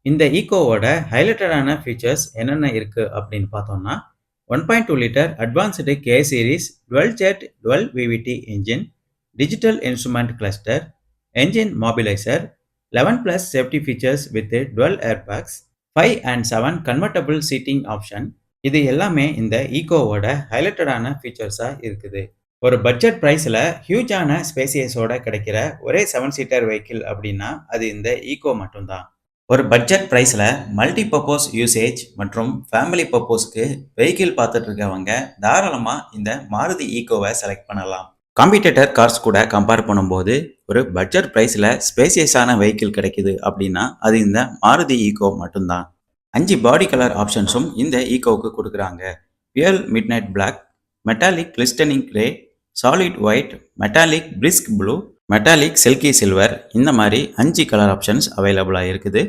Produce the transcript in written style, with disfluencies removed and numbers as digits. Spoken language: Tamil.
இந்த ஈக்கோவோட ஹைலைட்டடான ஃபீச்சர்ஸ் என்னென்ன இருக்கு அப்படின்னு பார்த்தோம்னா 1.2 litre advanced K series dual jet dual VVT engine, digital instrument cluster, engine immobiliser, 11 plus safety features with dual airbags, 5 and 7 convertible seating option. இது எல்லாமே இந்த ஈக்கோவோட ஹைலைட்டடான ஃபீச்சர்ஸாக இருக்குது. ஒரு பட்ஜெட் ப்ரைஸில் ஹியூஜான ஸ்பேசியஸோட கிடைக்கிற ஒரே 7 சீட்டர் வெஹிக்கிள் அப்படின்னா அது இந்த ஈக்கோ மட்டும்தான். ஒரு பட்ஜெட் ப்ரைஸில் மல்டி பர்பஸ் யூசேஜ் மற்றும் ஃபேமிலி பர்பஸ்க்கு வெஹிக்கிள் பார்த்துட்டு இருக்கவங்க தாராளமாக இந்த மாருதி ஈக்கோவை செலக்ட் பண்ணலாம். காம்படிட்டர் கார்ஸ் கூட கம்பேர் பண்ணும்போது ஒரு பட்ஜெட் ப்ரைஸில் ஸ்பேசியஸான வெஹிக்கிள் கிடைக்குது அப்படின்னா அது இந்த மாருதி ஈக்கோ மட்டும்தான். 5 பாடி கலர் ஆப்ஷன்ஸும் இந்த ஈக்கோவுக்கு கொடுக்குறாங்க. Pearl midnight black, metallic glistening grey, solid white, metallic brisk blue, metallic silky silver, இந்த மாதிரி 5 கலர் ஆப்ஷன்ஸ் அவைலபிளாக இருக்குது.